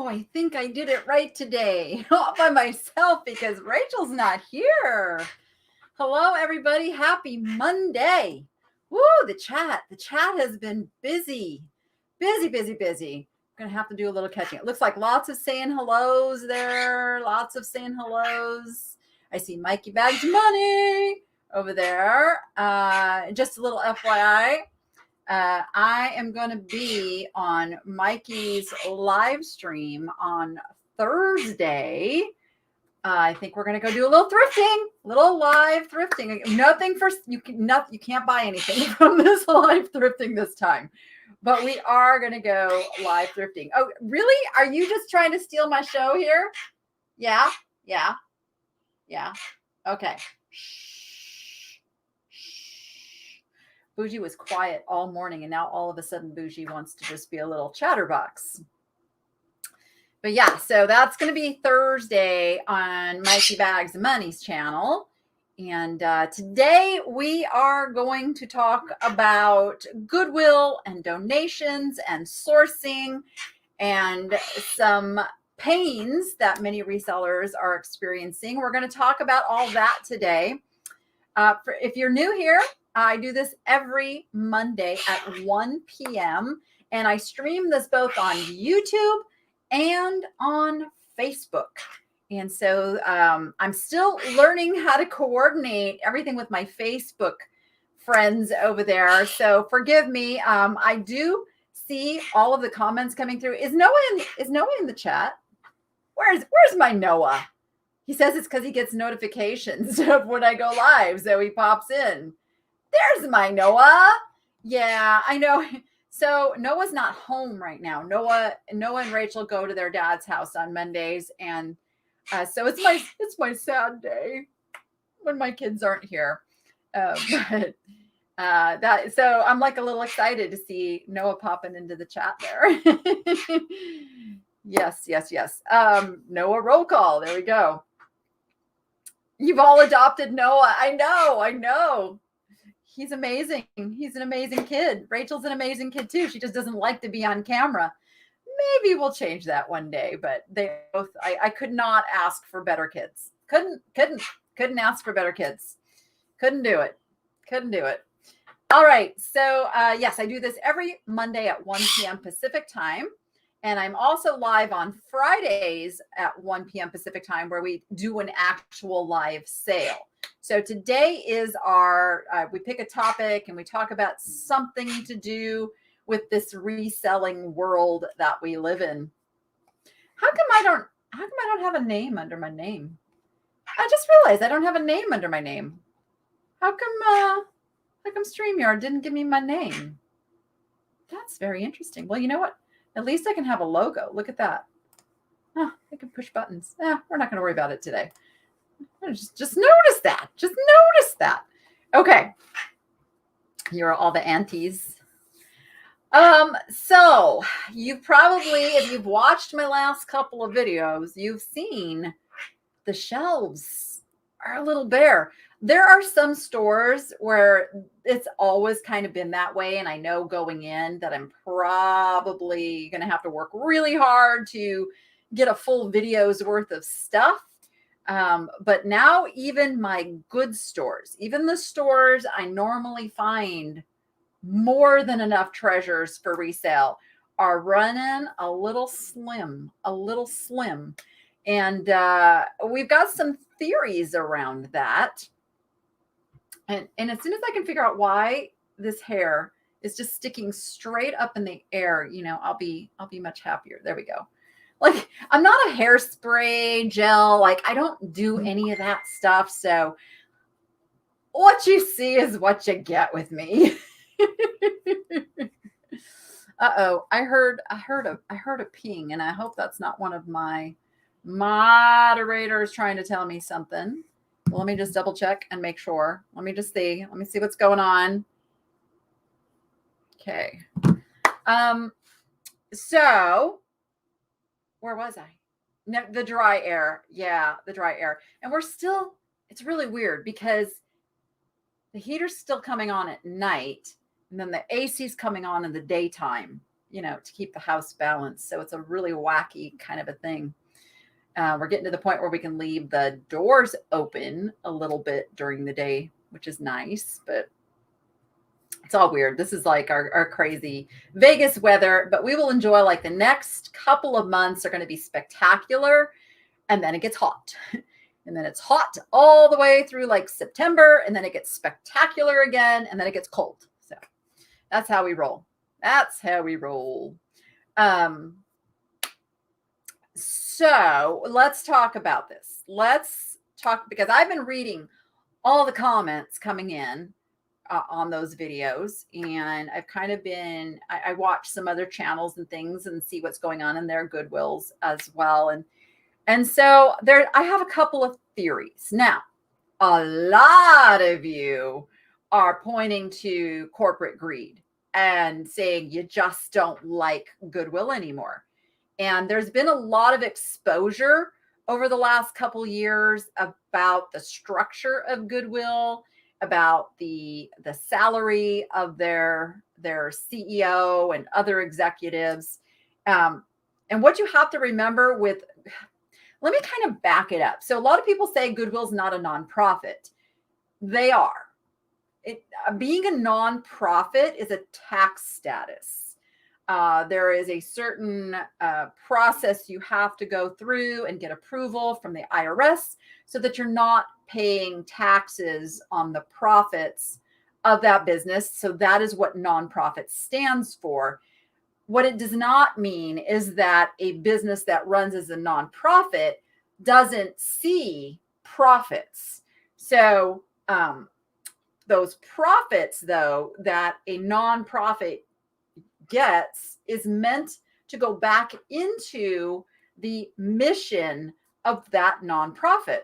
Oh, I think I did it right today. All by myself because Rachel's not here. Hello, everybody. Happy Monday. Woo, the chat. The chat has been busy. Busy. I'm going to have to do a little catching. It looks like lots of saying hellos there. Lots of saying hellos. I see Mikey Bags Money over there. Just a little FYI. I am going to be on Mikey's live stream on Thursday. I think we're going to go do a little thrifting, little live thrifting. Nothing for you can't buy anything from this live thrifting this time, but we are going to go live thrifting. Oh, really? Are you just trying to steal my show here? Yeah. Okay. Bougie was quiet all morning, and now all of a sudden Bougie wants to just be a little chatterbox. But yeah, so that's going to be Thursday on Mikey Bags Money's channel. And today we are going to talk about Goodwill and donations and sourcing and some pains that many resellers are experiencing. We're going to talk about all that today. If you're new here, I do this every Monday at 1 p.m. and I stream this both on YouTube and on Facebook. And so I'm still learning how to coordinate everything with my Facebook friends over there. So forgive me. I do see all of the comments coming through. Is Noah in the chat? Where's my Noah? He says it's because he gets notifications of when I go live, so he pops in. There's my Noah. Yeah, I know. So Noah's not home right now. Noah and Rachel go to their dad's house on Mondays, and so it's my sad day when my kids aren't here. So I'm like a little excited to see Noah popping into the chat there. Yes. Noah roll call. There we go. You've all adopted Noah. I know. He's amazing. He's an amazing kid. Rachel's an amazing kid too. She just doesn't like to be on camera. Maybe we'll change that one day, but they both, I could not ask for better kids. Couldn't ask for better kids. Couldn't do it. All right. So yes, I do this every Monday at 1 p.m. Pacific time. And I'm also live on Fridays at 1 p.m. Pacific time where we do an actual live sale. So today is we pick a topic and we talk about something to do with this reselling world that we live in. How come I don't have a name under my name? I just realized I don't have a name under my name. How come StreamYard didn't give me my name? That's very interesting. Well, you know what? At least I can have a logo. Look at that. Oh, I can push buttons. We're not going to worry about it today. Just notice that. Just notice that. Okay. Here are all the aunties. So you probably, if you've watched my last couple of videos, you've seen the shelves are a little bare. There are some stores where it's always kind of been that way. And I know going in that I'm probably going to have to work really hard to get a full video's worth of stuff. But now even my good stores, even the stores I normally find more than enough treasures for resale, are running a little slim. And we've got some theories around that. And as soon as I can figure out why this hair is just sticking straight up in the air, I'll be much happier. There we go. Like, I'm not a hairspray gel. Like, I don't do any of that stuff. So what you see is what you get with me. Uh-oh, I heard a ping, and I hope that's not one of my moderators trying to tell me something. Well, let me just double check and make sure. Let me see what's going on. Okay. So where was I? No, the dry air. Yeah, the dry air. And it's really weird because the heater's still coming on at night, and then the AC's coming on in the daytime. to keep the house balanced. So it's a really wacky kind of a thing. We're getting to the point where we can leave the doors open a little bit during the day, which is nice, but it's all weird. This is like our crazy Vegas weather, but we will enjoy like the next couple of months are going to be spectacular. And then it gets hot. And then it's hot all the way through like September. And then it gets spectacular again. And then it gets cold. So that's how we roll. That's how we roll. So let's talk about this. Let's talk, because I've been reading all the comments coming in on those videos. And I've kind of been, I watch some other channels and things and see what's going on in their Goodwills as well. And so there, I have a couple of theories. Now, a lot of you are pointing to corporate greed and saying you just don't like Goodwill anymore. And there's been a lot of exposure over the last couple years about the structure of Goodwill, about the salary of their CEO and other executives. And what you have to remember with, let me kind of back it up. So a lot of people say Goodwill's not a nonprofit. They are. Being a nonprofit is a tax status. There is a certain process you have to go through and get approval from the IRS so that you're not paying taxes on the profits of that business. So that is what nonprofit stands for. What it does not mean is that a business that runs as a nonprofit doesn't see profits. So those profits, though, that a nonprofit gets is meant to go back into the mission of that nonprofit.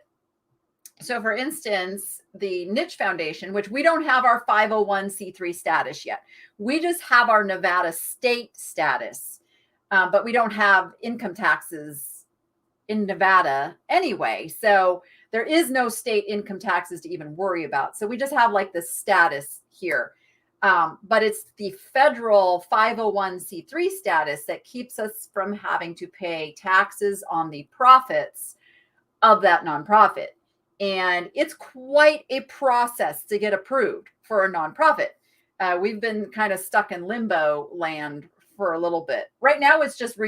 So for instance, the Niche Foundation, which we don't have our 501c3 status yet. We just have our Nevada state status, but we don't have income taxes in Nevada anyway. So there is no state income taxes to even worry about. So we just have like the status here. But it's the federal 501c3 status that keeps us from having to pay taxes on the profits of that nonprofit. And it's quite a process to get approved for a nonprofit. We've been kind of stuck in limbo land for a little bit. Right now, it's just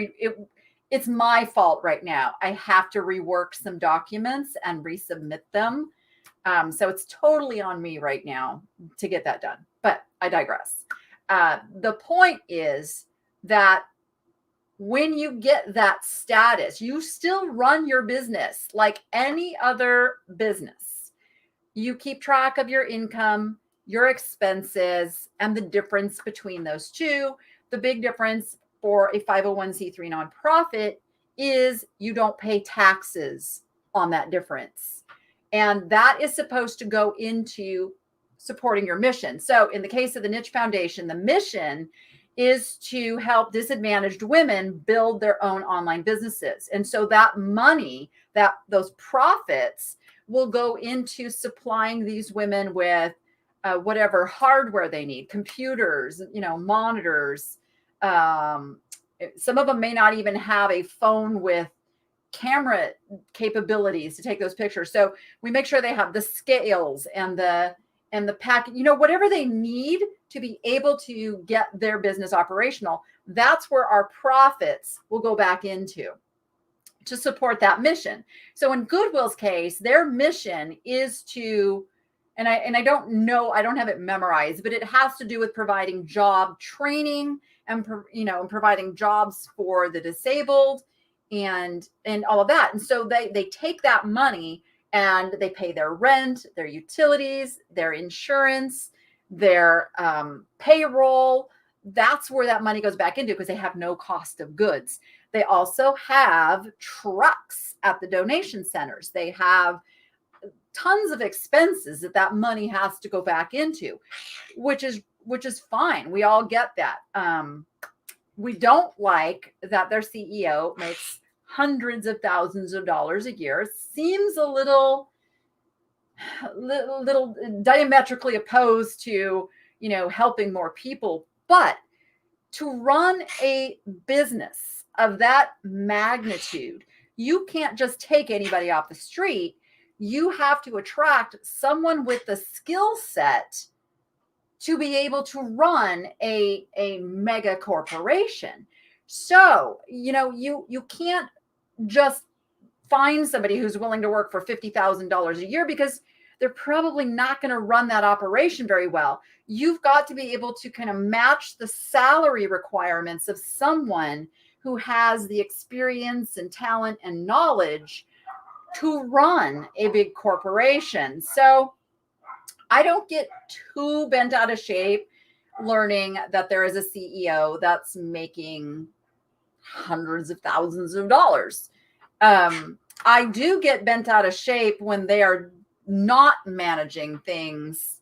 it's my fault right now. I have to rework some documents and resubmit them. So it's totally on me right now to get that done. But I digress. The point is that when you get that status, you still run your business like any other business. You keep track of your income, your expenses, and the difference between those two. The big difference for a 501c3 nonprofit is you don't pay taxes on that difference. And that is supposed to go into supporting your mission. So in the case of the Niche Foundation, the mission is to help disadvantaged women build their own online businesses. And so that money, those profits will go into supplying these women with whatever hardware they need, computers, monitors. Some of them may not even have a phone with camera capabilities to take those pictures. So we make sure they have the scales and the pack, whatever they need to be able to get their business operational. That's where our profits will go back into to support that mission. So in Goodwill's case, their mission is to, and I don't know, I don't have it memorized, but it has to do with providing job training and providing jobs for the disabled and all of that. And so they take that money and they pay their rent, their utilities, their insurance, their payroll. That's where that money goes back into because they have no cost of goods. They also have trucks at the donation centers. They have tons of expenses that money has to go back into, which is fine. We all get that. We don't like that their CEO makes hundreds of thousands of dollars a year. Seems a little diametrically opposed to, helping more people. But To run a business of that magnitude, you can't just take anybody off the street. You have to attract someone with the skill set to be able to run a mega corporation. So, you can't just find somebody who's willing to work for $50,000 a year, because they're probably not going to run that operation very well. You've got to be able to kind of match the salary requirements of someone who has the experience and talent and knowledge to run a big corporation. So I don't get too bent out of shape learning that there is a CEO that's making hundreds of thousands of dollars. I do get bent out of shape when they are not managing things.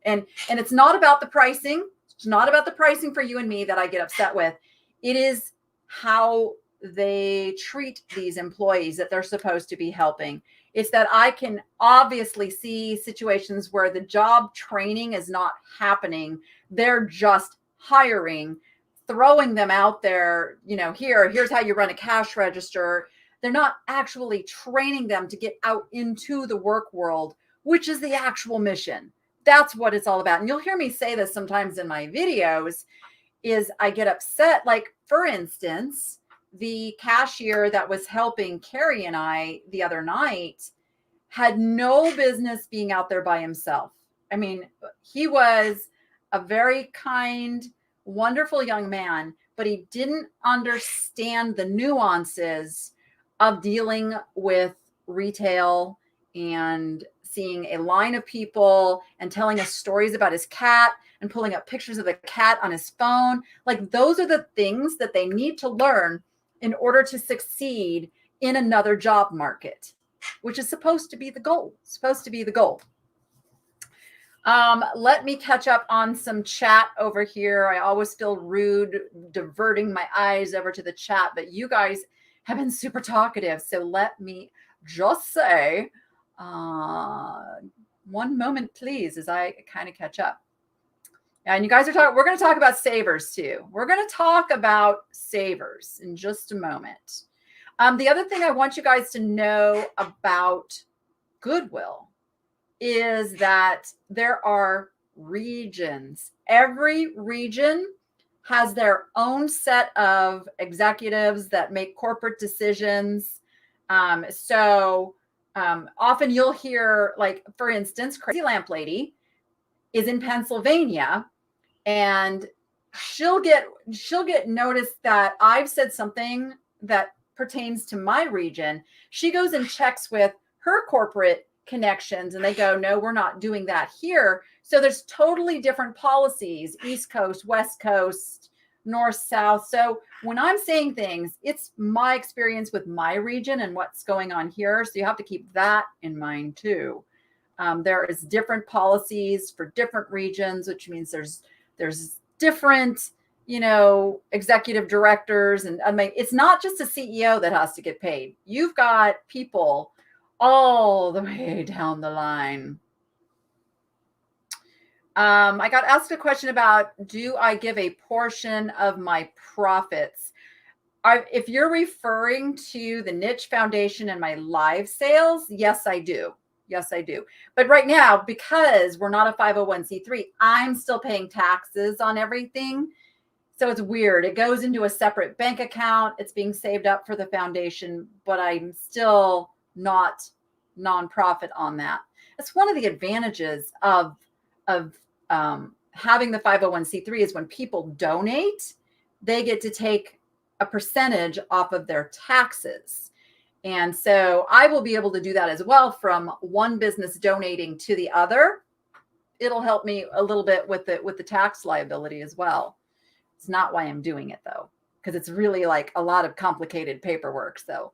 And it's not about the pricing. It's not about the pricing for you and me that I get upset with. It is how they treat these employees that they're supposed to be helping. It's that I can obviously see situations where the job training is not happening. They're just hiring, throwing them out there, here's how you run a cash register. They're not actually training them to get out into the work world, which is the actual mission. That's what it's all about. And you'll hear me say this sometimes in my videos, is I get upset. Like, for instance, the cashier that was helping Carrie and I the other night had no business being out there by himself. I mean, he was a very kind, wonderful young man, but he didn't understand the nuances of dealing with retail and seeing a line of people and telling us stories about his cat and pulling up pictures of the cat on his phone. Like, those are the things that they need to learn in order to succeed in another job market, which is supposed to be the goal. Let me catch up on some chat over here. I always feel rude diverting my eyes over to the chat, but you guys have been super talkative. So let me just say, one moment, please, as I kind of catch up. And you guys we're going to talk about savers too. We're going to talk about savers in just a moment. The other thing I want you guys to know about Goodwill is that there are regions. Every region has their own set of executives that make corporate decisions. So often you'll hear, like, for instance, Crazy Lamp Lady is in Pennsylvania, and she'll get noticed that I've said something that pertains to my region. She goes and checks with her corporate connections, and they go, no, we're not doing that here. So there's totally different policies, East Coast, West Coast, North, South. So when I'm saying things, it's my experience with my region and what's going on here. So you have to keep that in mind too. There is different policies for different regions, which means there's different, executive directors. And I mean, it's not just a CEO that has to get paid. You've got people all the way down the line. I got asked a question about, do I give a portion of my profits? If you're referring to the Niche Foundation and my live sales, yes, I do. Yes, I do. But right now, because we're not a 501c3, I'm still paying taxes on everything. So it's weird. It goes into a separate bank account. It's being saved up for the foundation, but I'm still not nonprofit on that. That's one of the advantages of having the 501c3 is when people donate, they get to take a percentage off of their taxes. And so I will be able to do that as well from one business donating to the other. It'll help me a little bit with the tax liability as well. It's not why I'm doing it though, because it's really like a lot of complicated paperwork. So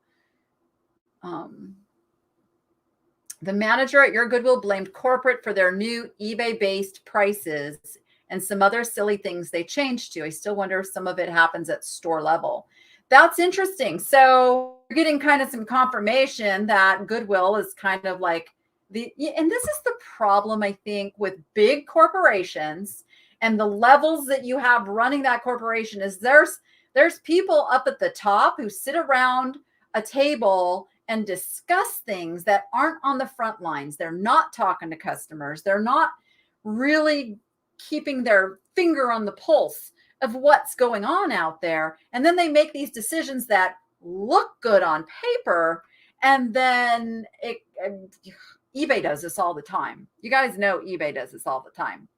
the manager at your Goodwill blamed corporate for their new eBay-based prices and some other silly things they changed to. I still wonder if some of it happens at store level. That's interesting. So you're getting kind of some confirmation that Goodwill is kind of like and this is the problem, I think, with big corporations and the levels that you have running that corporation is there's people up at the top who sit around a table and discuss things that aren't on the front lines. They're not talking to customers. They're not really keeping their finger on the pulse of what's going on out there. And then they make these decisions that look good on paper. And then eBay does this all the time. You guys know eBay does this all the time.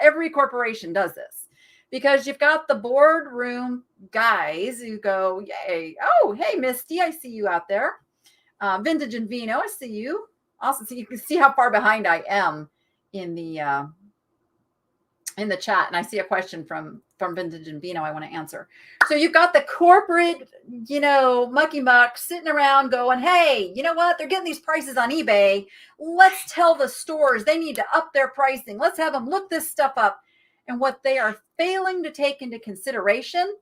Every corporation does this because you've got the boardroom guys who go, yay. Oh, hey, Misty, I see you out there. Vintage and Vino, I see you. Also, so you can see how far behind I am in the chat. And I see a question from Vintage and Vino I want to answer. So you've got the corporate, mucky muck sitting around going, hey, you know what? They're getting these prices on eBay. Let's tell the stores they need to up their pricing. Let's have them look this stuff up. And what they are failing to take into consideration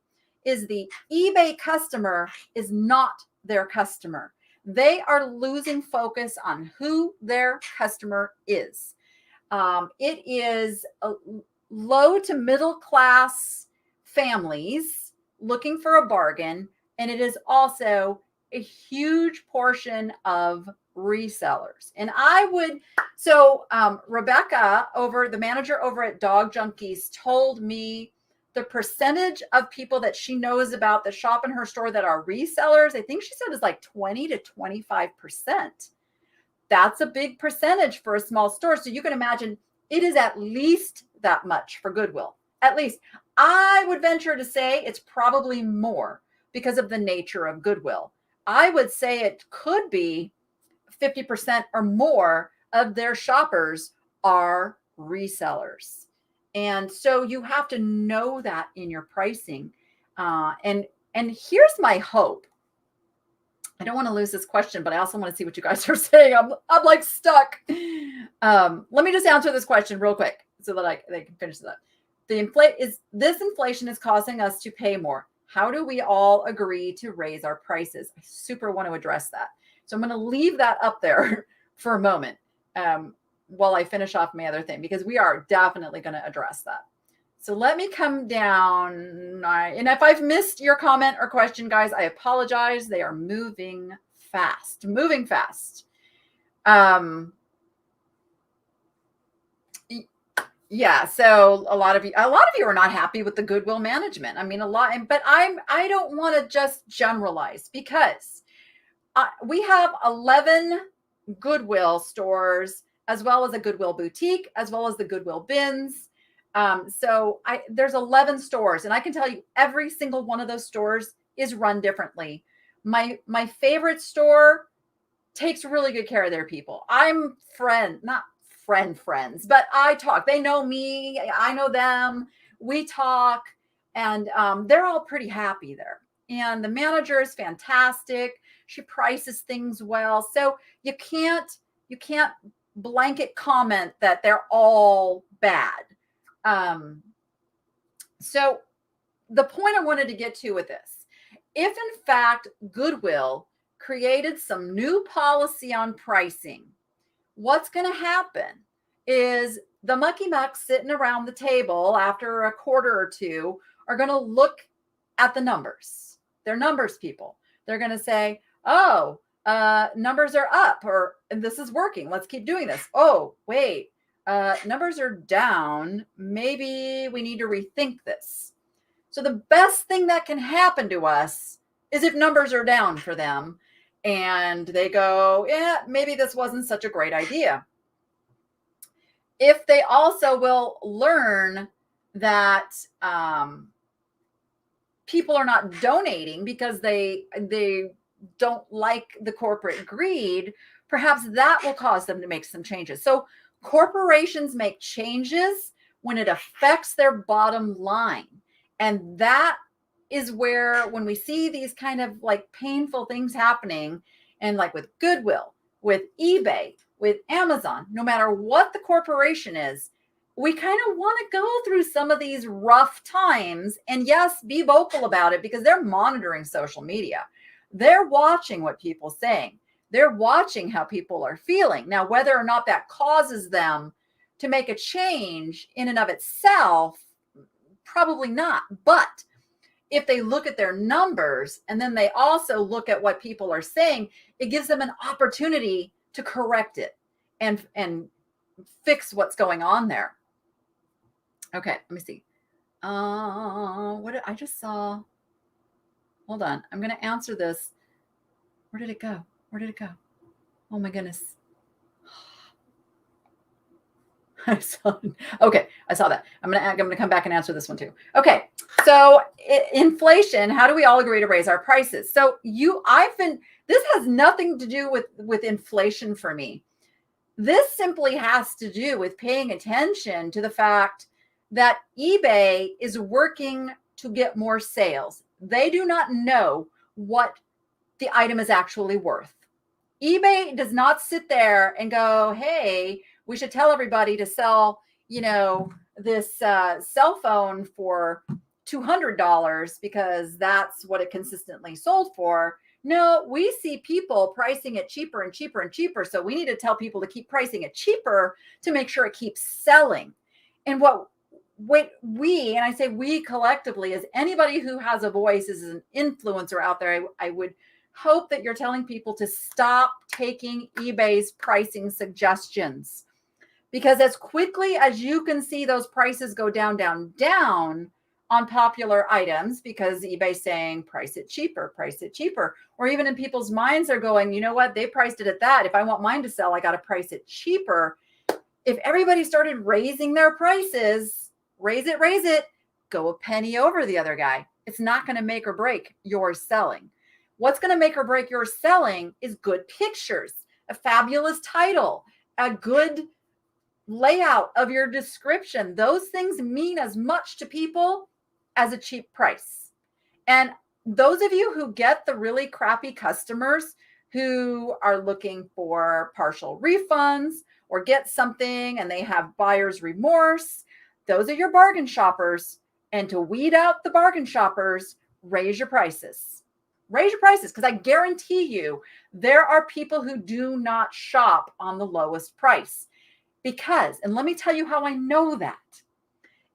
is the eBay customer is not their customer. They are losing focus on who their customer is. It is low to middle class families looking for a bargain. And it is also a huge portion of resellers. And Rebecca, the manager over at Dog Junkies, told me the percentage of people that she knows about that shop in her store that are resellers, I think she said is like 20 to 25%. That's a big percentage for a small store. So you can imagine it is at least that much for Goodwill. At least I would venture to say it's probably more because of the nature of Goodwill. I would say it could be 50% or more of their shoppers are resellers. And so you have to know that in your pricing. And here's my hope. I don't want to lose this question, but I also want to see what you guys are saying. I'm like stuck. Let me just answer this question real quick so that they can finish that. This inflation is causing us to pay more. How do we all agree to raise our prices? I super want to address that. So I'm going to leave that up there for a moment while I finish off my other thing, because we are definitely going to address that. So let me come down. And if I've missed your comment or question, guys, I apologize. They are moving fast. Yeah. So a lot of you are not happy with the Goodwill management. I mean, but I don't want to just generalize, because we have 11 Goodwill stores, as well as a Goodwill boutique, as well as the Goodwill bins. So there's 11 stores, and I can tell you every single one of those stores is run differently. My favorite store takes really good care of their people. I'm not friends, but I talk. They know me. I know them. We talk, and they're all pretty happy there. And the manager is fantastic. She prices things well. So you can't blanket comment that they're all bad. So the point I wanted to get to with this, if in fact Goodwill created some new policy on pricing, what's going to happen is the mucky mucks sitting around the table after a quarter or two are going to look at the numbers. They're numbers people. They're going to say, oh, numbers are up, or this is working. Let's keep doing this. Oh, wait, numbers are down. Maybe we need to rethink this. So the best thing that can happen to us is if numbers are down for them and they go, yeah, maybe this wasn't such a great idea. If they also will learn that people are not donating because they don't like the corporate greed, perhaps that will cause them to make some changes. So corporations make changes when it affects their bottom line. And that is where, when we see these kind of like painful things happening, and like with Goodwill, with eBay, with Amazon, no matter what the corporation is, we kind of want to go through some of these rough times. And yes, be vocal about it, because they're monitoring social media. They're watching what people are saying. They're watching how people are feeling. Now, whether or not that causes them to make a change in and of itself, Probably not. But if they look at their numbers and then they also look at what people are saying, it gives them an opportunity to correct it and fix what's going on there. Okay, let me see. What did I just saw? Hold on. I'm going to answer this. Where did it go? Where did it go? Oh my goodness. Okay, I saw that. I'm gonna come back and answer this one too. Okay, so inflation. How do we all agree to raise our prices? So this has nothing to do with inflation for me. This simply has to do with paying attention to the fact that eBay is working to get more sales. They do not know what the item is actually worth. eBay does not sit there and go, hey, we should tell everybody to sell, this cell phone for $200 because that's what it consistently sold for. No, we see people pricing it cheaper and cheaper and cheaper. So we need to tell people to keep pricing it cheaper to make sure it keeps selling. And what we, and I say we collectively, as anybody who has a voice, as an influencer out there, I would hope that you're telling people to stop taking eBay's pricing suggestions. Because as quickly as you can see those prices go down, down, down on popular items, because eBay's saying price it cheaper, or even in people's minds are going, you know what, they priced it at that. If I want mine to sell, I got to price it cheaper. If everybody started raising their prices, raise it, go a penny over the other guy. It's not going to make or break your selling. What's going to make or break your selling is good pictures, a fabulous title, a good layout of your description. Those things mean as much to people as a cheap price. And those of you who get the really crappy customers who are looking for partial refunds or get something and they have buyer's remorse, those are your bargain shoppers. And to weed out the bargain shoppers, raise your prices. Raise your prices, because I guarantee you there are people who do not shop on the lowest price. Because, and let me tell you how I know that.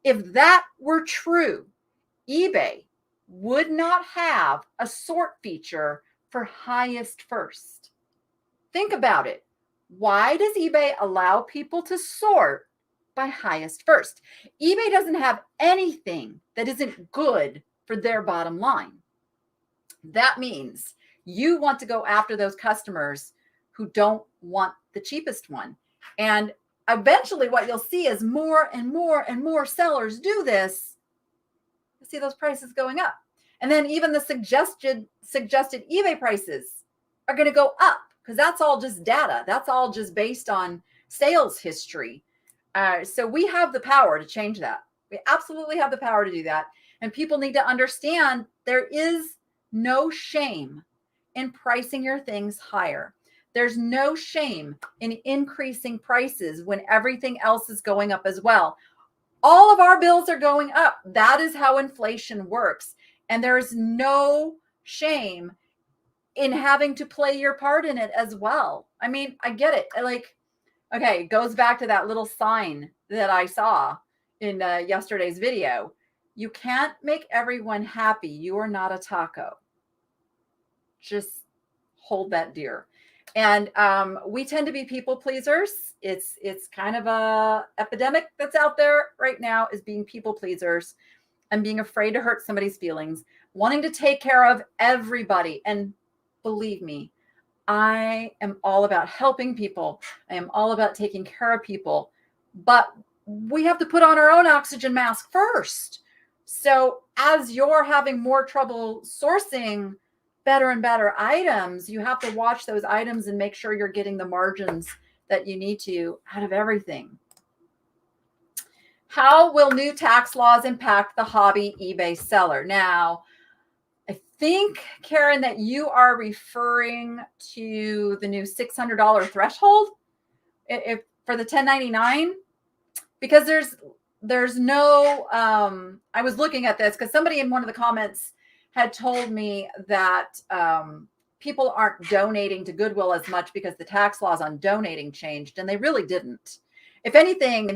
If that were true, eBay would not have a sort feature for highest first. Think about it. Why does eBay allow people to sort by highest first? eBay doesn't have anything that isn't good for their bottom line. That means you want to go after those customers who don't want the cheapest one. And eventually what you'll see is more and more and more sellers do this. You see those prices going up. And then even the suggested eBay prices are going to go up, because that's all just data. That's all just based on sales history. So we have the power to change that. We absolutely have the power to do that. And people need to understand there is no shame in pricing your things higher. There's no shame in increasing prices when everything else is going up as well. All of our bills are going up. That is how inflation works. And there is no shame in having to play your part in it as well. I mean, I get it. Okay, it goes back to that little sign that I saw in yesterday's video. You can't make everyone happy. You are not a taco. Just hold that dear. And we tend to be people pleasers. It's kind of a epidemic that's out there right now, is being people pleasers and being afraid to hurt somebody's feelings, wanting to take care of everybody. And believe me, I am all about helping people. I am all about taking care of people, but we have to put on our own oxygen mask first. So as you're having more trouble sourcing better and better items, you have to watch those items and make sure you're getting the margins that you need to out of everything. How will new tax laws impact the hobby eBay seller? Now, I think, Karen, that you are referring to the new $600 threshold for the 1099, because there's no, I was looking at this because somebody in one of the comments had told me that people aren't donating to Goodwill as much because the tax laws on donating changed, and they really didn't. If anything, they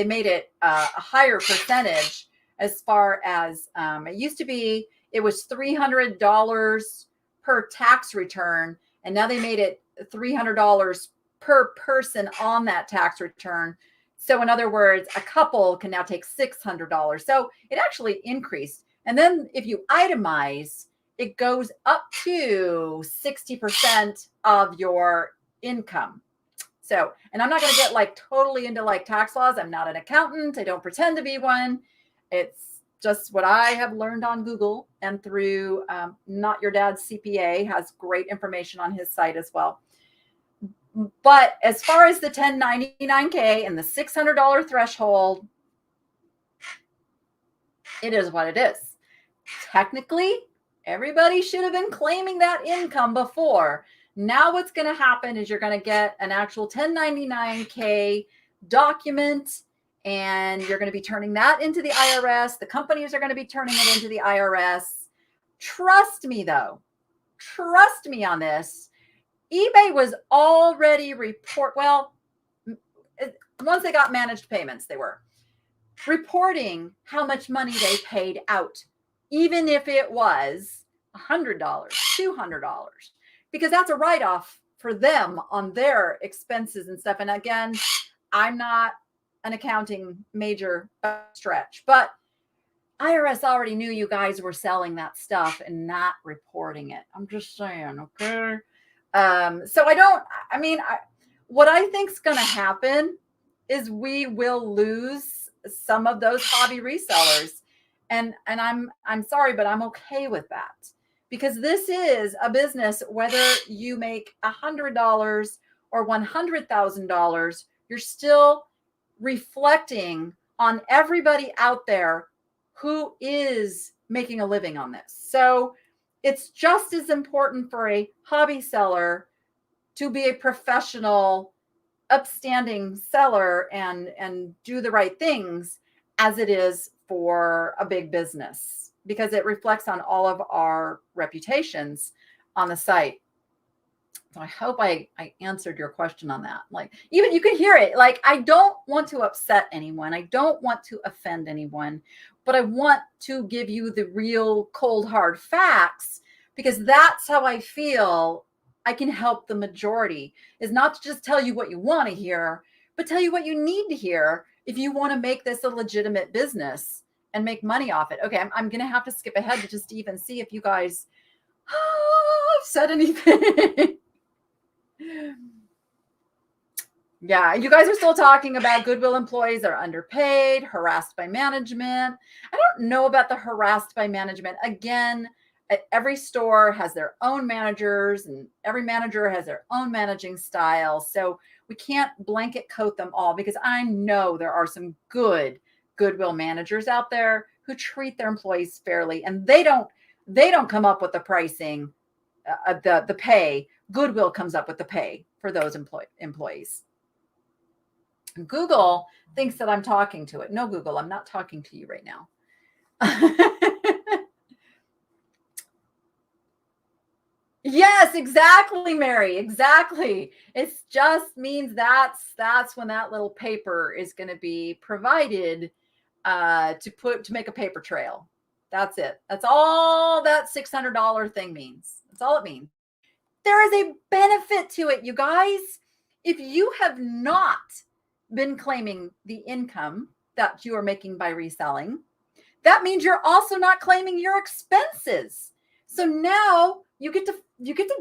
made it a higher percentage as far as it used to be, it was $300 per tax return. And now they made it $300 per person on that tax return. So in other words, a couple can now take $600. So it actually increased. And then if you itemize, it goes up to 60% of your income. So, and I'm not going to get like totally into like tax laws. I'm not an accountant. I don't pretend to be one. It's just what I have learned on Google and through Not Your Dad's CPA has great information on his site as well. But as far as the 1099K and the $600 threshold, it is what it is. Technically, everybody should have been claiming that income before. Now what's going to happen is you're going to get an actual 1099K document, and you're going to be turning that into the IRS. The companies are going to be turning it into the IRS. Trust me, though. Trust me on this. eBay was already once they got managed payments, they were reporting how much money they paid out, even if it was $100, $200, because that's a write-off for them on their expenses and stuff. And again, I'm not an accounting major stretch, but IRS already knew you guys were selling that stuff and not reporting it. I'm just saying, okay? So what I think is going to happen is we will lose some of those hobby resellers. And I'm sorry, but I'm okay with that, because this is a business. Whether you make $100 or $100,000, you're still reflecting on everybody out there who is making a living on this. So it's just as important for a hobby seller to be a professional, upstanding seller and do the right things as it is for a big business, because it reflects on all of our reputations on the site. So I hope I answered your question on that. Like, even you can hear it. Like, I don't want to upset anyone. I don't want to offend anyone, but I want to give you the real cold, hard facts, because that's how I feel I can help the majority, is not to just tell you what you want to hear, but tell you what you need to hear if you want to make this a legitimate business and make money off it. Okay, I'm going to have to skip ahead to just even see if you guys have said anything. Yeah, you guys are still talking about Goodwill employees are underpaid, harassed by management. I don't know about the harassed by management. Again, every store has their own managers, and every manager has their own managing style. So we can't blanket coat them all, because I know there are some good Goodwill managers out there who treat their employees fairly, and they don't come up with the pricing, the pay. Goodwill comes up with the pay for those employees. Google thinks that I'm talking to it. No, Google, I'm not talking to you right now. Yes, exactly, Mary. Exactly. It just means that's when that little paper is going to be provided to make a paper trail. That's it. That's all that $600 thing means. That's all it means. There is a benefit to it, you guys. If you have not been claiming the income that you are making by reselling, that means you're also not claiming your expenses. So now you get to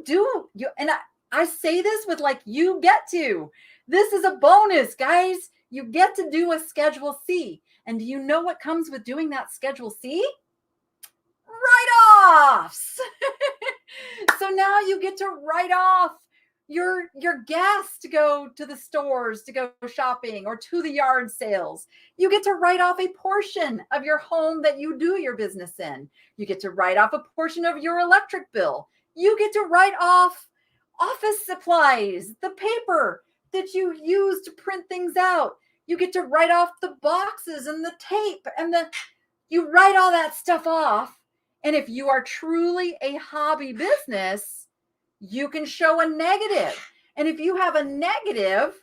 do you, and I say this with like, you get to. This is a bonus, guys. You get to do a Schedule C. And do you know what comes with doing that Schedule C? Write-offs. So now you get to write off your gas to go to the stores, to go shopping, or to the yard sales. You get to write off a portion of your home that you do your business in. You get to write off a portion of your electric bill. You get to write off office supplies, the paper that you use to print things out. You get to write off the boxes and the tape, and you write all that stuff off. And if you are truly a hobby business, you can show a negative. And if you have a negative,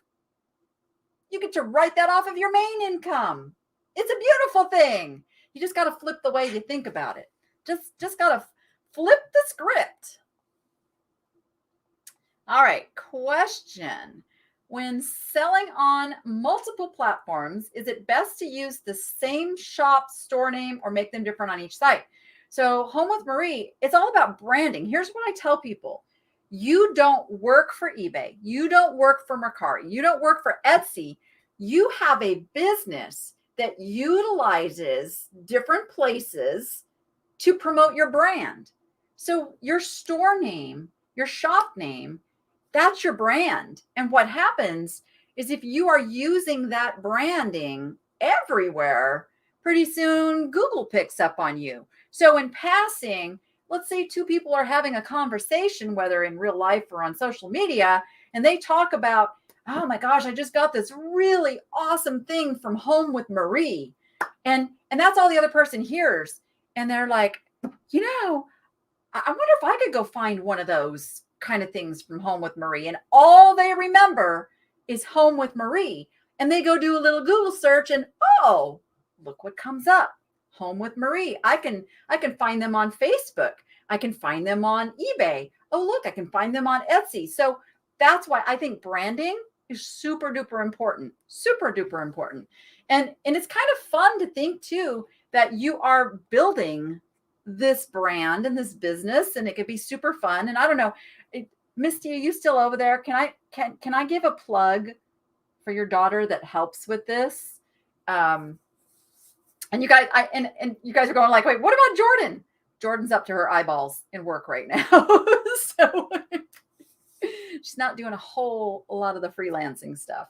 you get to write that off of your main income. It's a beautiful thing. You just got to flip the way you think about it. Just got to flip the script. All right, question. When selling on multiple platforms, is it best to use the same shop store name or make them different on each site? So Home with Marie, it's all about branding. Here's what I tell people. You don't work for eBay. You don't work for Mercari. You don't work for Etsy. You have a business that utilizes different places to promote your brand. So your store name, your shop name, that's your brand. And what happens is if you are using that branding everywhere, pretty soon Google picks up on you. So in passing, let's say two people are having a conversation, whether in real life or on social media, and they talk about, oh my gosh, I just got this really awesome thing from Home with Marie. And that's all the other person hears. And they're like, you know, I wonder if I could go find one of those kind of things from Home with Marie. And all they remember is Home with Marie. And they go do a little Google search and, oh, look what comes up. Home with Marie. I can find them on Facebook. I can find them on eBay. Oh, look, I can find them on Etsy. So that's why I think branding is super duper important, super duper important. And it's kind of fun to think too, that you are building this brand and this business, and it could be super fun. And I don't know, Misty, are you still over there? Can I give a plug for your daughter that helps with this? And you guys, and you guys are going like, wait, what about Jordan? Jordan's up to her eyeballs in work right now. So she's not doing a whole lot of the freelancing stuff.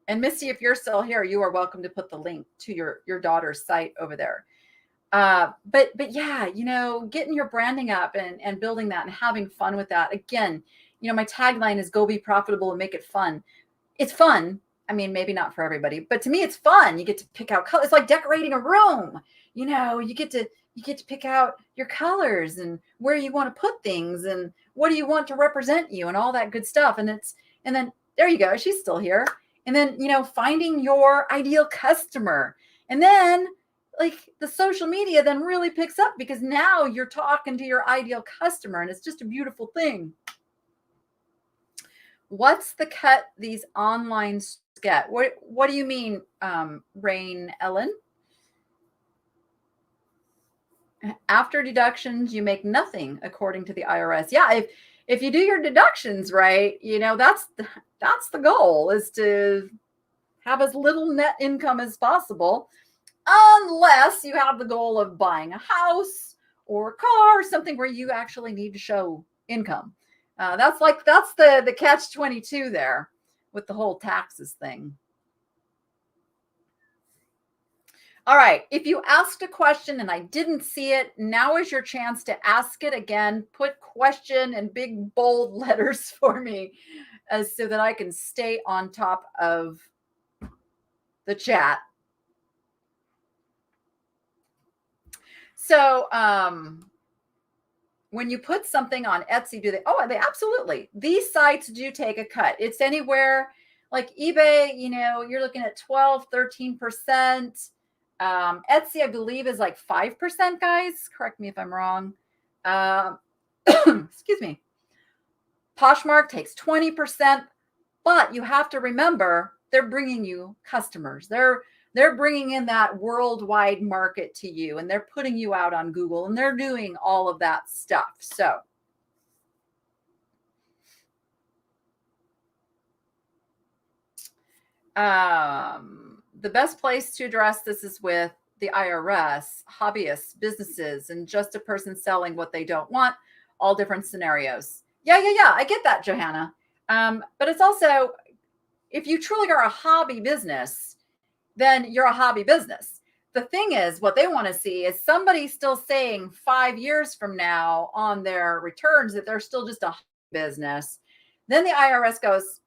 And Misty, if you're still here, you are welcome to put the link to your daughter's site over there. But yeah, you know, getting your branding up and building that and having fun with that. Again, you know, my tagline is go be profitable and make it fun. It's fun. I mean, maybe not for everybody, but to me, it's fun. You get to pick out colors. It's like decorating a room. You know, you get to pick out your colors and where you want to put things and what do you want to represent you and all that good stuff. And then there you go. She's still here. And then, you know, finding your ideal customer. And then like the social media then really picks up because now you're talking to your ideal customer and it's just a beautiful thing. What's the cut these online get? What do you mean, Rain Ellen? After deductions, you make nothing according to the IRS. Yeah, if you do your deductions right, you know, that's the goal, is to have as little net income as possible, unless you have the goal of buying a house or a car, something where you actually need to show income. That's the catch-22 there with the whole taxes thing. All right. If you asked a question and I didn't see it, now is your chance to ask it again. Put question in big, bold letters for me so that I can stay on top of the chat. So, when you put something on Etsy, they absolutely. These sites do take a cut. It's anywhere like eBay, you know, you're looking at 12, 13%. Etsy, I believe, is like 5%, guys. Correct me if I'm wrong. Excuse me. Poshmark takes 20%, but you have to remember they're bringing you customers. They're bringing in that worldwide market to you, and they're putting you out on Google, and they're doing all of that stuff. So the best place to address this is with the IRS, hobbyists, businesses, and just a person selling what they don't want, all different scenarios. Yeah. I get that, Johanna. But it's also, if you truly are a hobby business, then you're a hobby business. The thing is, what they want to see is somebody still saying 5 years from now on their returns that they're still just a business. Then the IRS goes,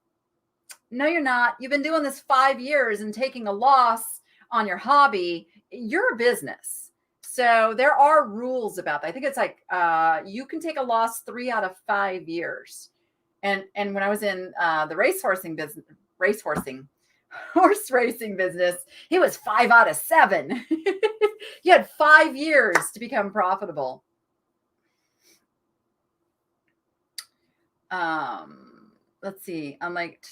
no, you're not. You've been doing this 5 years and taking a loss on your hobby. You're a business. So there are rules about that. I think it's like you can take a loss 3 out of 5 years. And when I was in the racehorse horse racing business. He was 5 out of 7. You had 5 years to become profitable. Let's see. I'm like,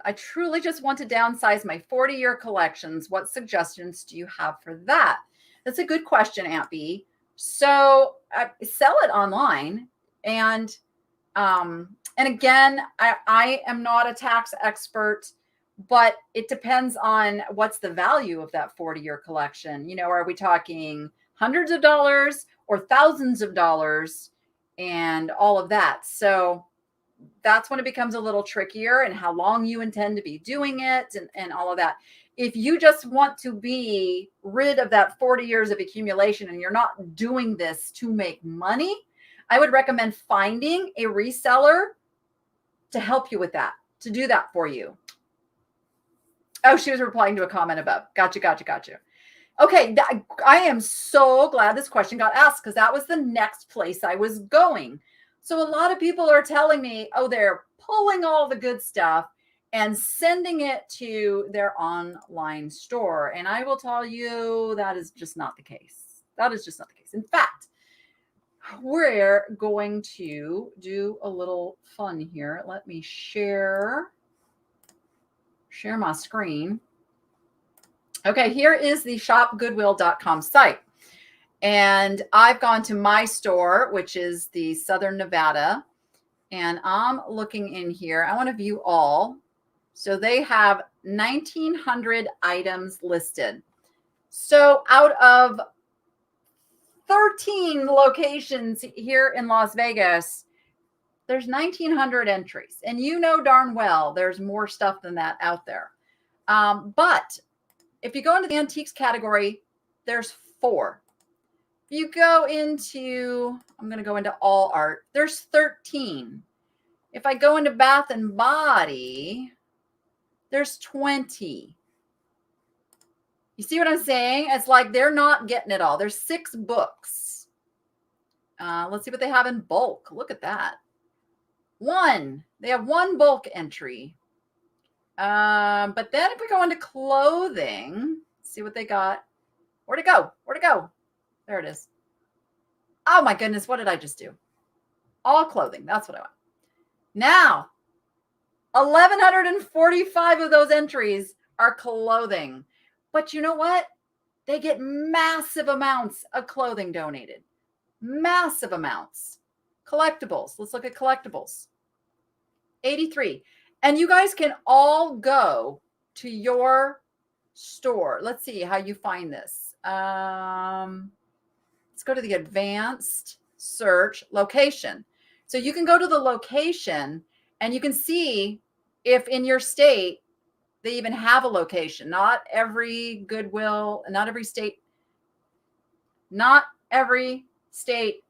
I truly just want to downsize my 40-year collections. What suggestions do you have for that? That's a good question, Aunt B. So sell it online. And again, I am not a tax expert, but it depends on what's the value of that 40-year collection. You know, are we talking hundreds of dollars or thousands of dollars and all of that? So that's when it becomes a little trickier, and how long you intend to be doing it and all of that. If you just want to be rid of that 40 years of accumulation and you're not doing this to make money, I would recommend finding a reseller to help you with that, to do that for you. Oh, she was replying to a comment above. Gotcha. Okay, I am so glad this question got asked, because that was the next place I was going. So a lot of people are telling me, oh, they're pulling all the good stuff and sending it to their online store. And I will tell you that is just not the case. That is just not the case. In fact, we're going to do a little fun here. Let me share my screen. Okay, here is the ShopGoodwill.com site. And I've gone to my store, which is the Southern Nevada. And I'm looking in here. I want to view all. So they have 1,900 items listed. So out of 13 locations here in Las Vegas, there's 1,900 entries. And you know darn well there's more stuff than that out there. But if you go into the antiques category, there's 4. If you go into, I'm going to go into all art, there's 13. If I go into bath and body, there's 20. You see what I'm saying? It's like they're not getting it all. There's 6 books. Let's see what they have in bulk. Look at that. 1. They have 1 bulk entry. But then if we go into clothing, see what they got. Where'd it go? There it is. Oh my goodness, what did I just do? All clothing. That's what I want. Now, 1,145 of those entries are clothing. But you know what? They get massive amounts of clothing donated. Massive amounts. Collectibles. Let's look at collectibles. 83. And you guys can all go to your store. Let's see how you find this. Let's go to the advanced search location. So you can go to the location and you can see if in your state they even have a location. Not every Goodwill, not every state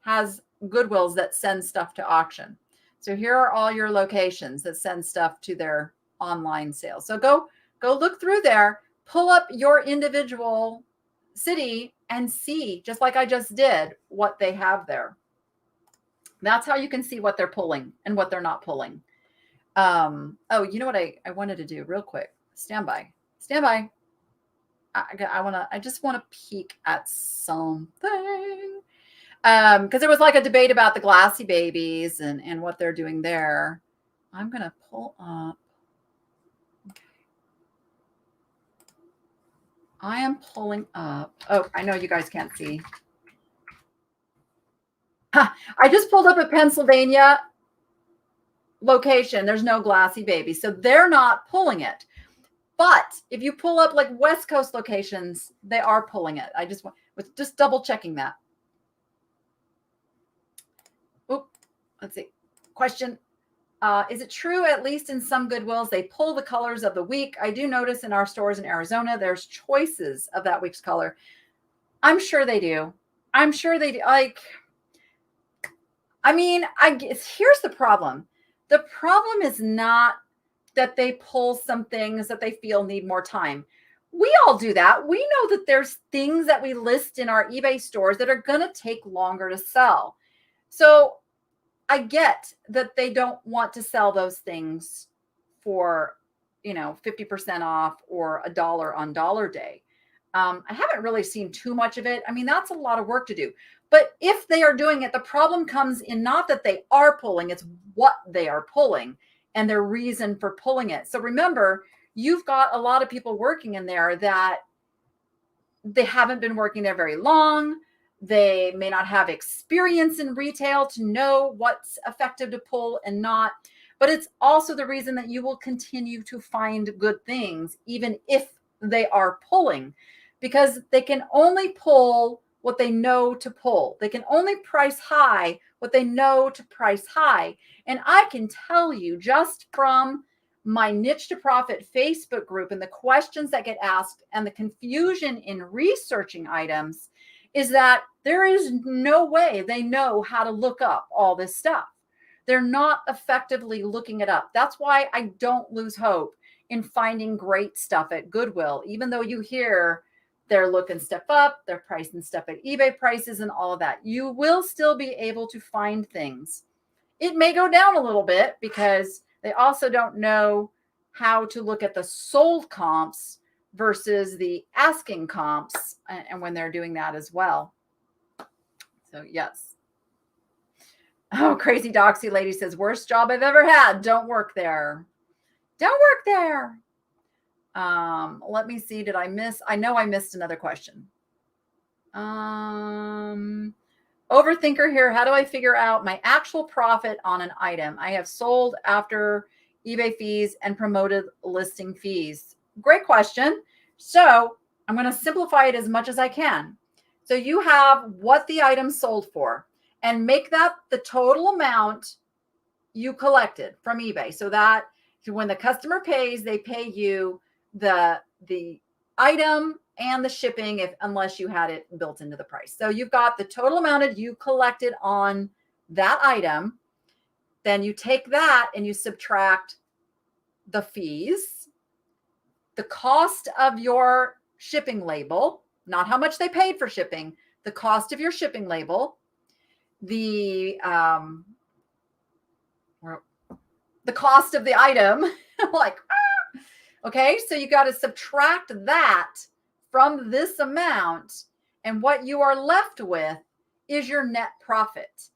has Goodwills that send stuff to auction. So here are all your locations that send stuff to their online sales. So go look through there, pull up your individual city and see, just like I just did, what they have there. That's how you can see what they're pulling and what they're not pulling. Oh, you know what I wanted to do real quick. Stand by. I just want to peek at something. Because there was like a debate about the glassy babies and what they're doing there. I'm going to pull up. Okay. I am pulling up. Oh, I know you guys can't see. I just pulled up a Pennsylvania location. There's no glassy baby. So they're not pulling it. But if you pull up like West Coast locations, they are pulling it. I just was just double checking that. Oop, let's see. Question. Is it true, at least in some Goodwills, they pull the colors of the week? I do notice in our stores in Arizona, there's choices of that week's color. I'm sure they do. Like, I mean, I guess here's the problem. The problem is not that they pull some things that they feel need more time. We all do that. We know that there's things that we list in our eBay stores that are going to take longer to sell. So I get that they don't want to sell those things for 50% off or $1 on dollar day. I haven't really seen too much of it. I mean, that's a lot of work to do. But if they are doing it, the problem comes in not that they are pulling, it's what they are pulling and their reason for pulling it. So remember, you've got a lot of people working in there that they haven't been working there very long. They may not have experience in retail to know what's effective to pull and not. But it's also the reason that you will continue to find good things, even if they are pulling, because they can only pull what they know to pull. They can only price high what they know to price high. And I can tell you just from my Niche to Profit Facebook group and the questions that get asked and the confusion in researching items is that there is no way they know how to look up all this stuff. They're not effectively looking it up. That's why I don't lose hope in finding great stuff at Goodwill, even though you hear they're looking stuff up, they're pricing stuff at eBay prices and all of that. You will still be able to find things. It may go down a little bit because they also don't know how to look at the sold comps versus the asking comps and when they're doing that as well. So yes. Oh, Crazy Doxy Lady says, worst job I've ever had. Don't work there. Don't work there. Let me see. Did I miss? I know I missed another question. Overthinker here. How do I figure out my actual profit on an item I have sold after eBay fees and promoted listing fees? Great question. So I'm going to simplify it as much as I can. So you have what the item sold for and make that the total amount you collected from eBay. So that when the customer pays, they pay you the item and the shipping unless you had it built into the price. So you've got the total amount you collected on that item. Then you take that and you subtract the fees, the cost of your shipping label, not how much they paid for shipping, the cost of your shipping label, the cost of the item, okay, so you got to subtract that from this amount, and what you are left with is your net profit.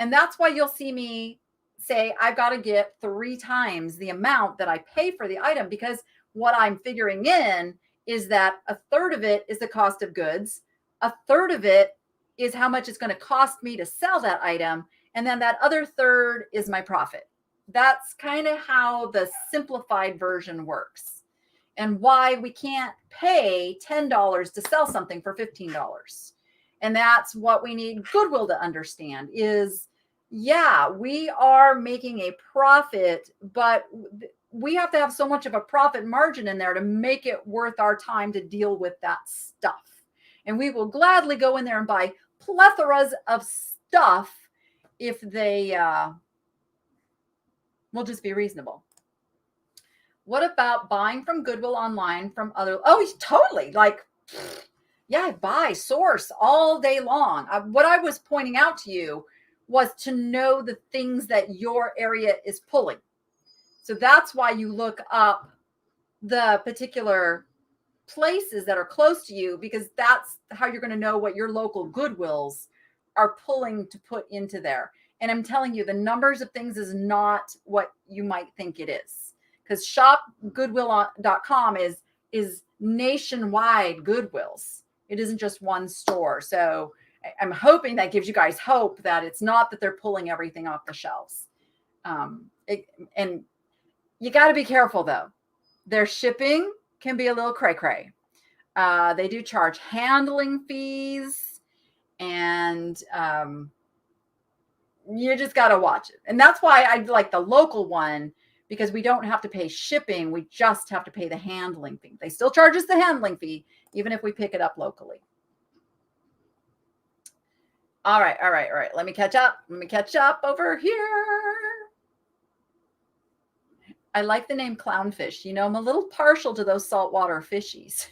And that's why you'll see me say I've got to get 3 times the amount that I pay for the item, because what I'm figuring in is that 1/3 of it is the cost of goods, 1/3 of it is how much it's going to cost me to sell that item, and then that other 1/3 is my profit. That's kind of how the simplified version works, and why we can't pay $10 to sell something for $15. And that's what we need Goodwill to understand is, yeah, we are making a profit, but we have to have so much of a profit margin in there to make it worth our time to deal with that stuff. And we will gladly go in there and buy plethoras of stuff if they will just be reasonable. What about buying from Goodwill online from other? Oh, totally. Yeah, I buy, source all day long. What I was pointing out to you was to know the things that your area is pulling. So that's why you look up the particular places that are close to you, because that's how you're going to know what your local Goodwills are pulling to put into there. And I'm telling you, the numbers of things is not what you might think it is, because ShopGoodwill.com is nationwide Goodwills. It isn't just one store. So I'm hoping that gives you guys hope that it's not that they're pulling everything off the shelves. And you got to be careful, though. Their shipping can be a little cray-cray. They do charge handling fees, and you just got to watch it. And that's why I like the local one, because we don't have to pay shipping. We just have to pay the handling fee. They still charge us the handling fee, even if we pick it up locally. All right. Let me catch up over here. I like the name clownfish. You know, I'm a little partial to those saltwater fishies.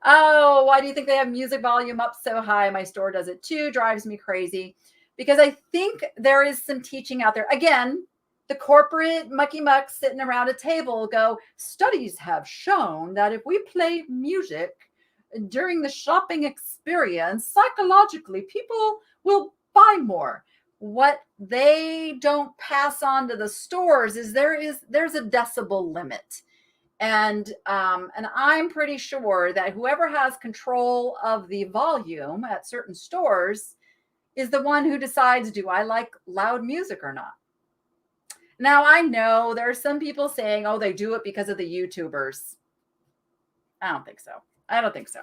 Oh, why do you think they have music volume up so high? My store does it too. Drives me crazy, because I think there is some teaching out there. Again, the corporate mucky mucks sitting around a table go, studies have shown that if we play music during the shopping experience, psychologically, people will buy more. What they don't pass on to the stores is there's a decibel limit. And I'm pretty sure that whoever has control of the volume at certain stores is the one who decides, do I like loud music or not? Now, I know there are some people saying, oh, they do it because of the YouTubers. I don't think so. I don't think so.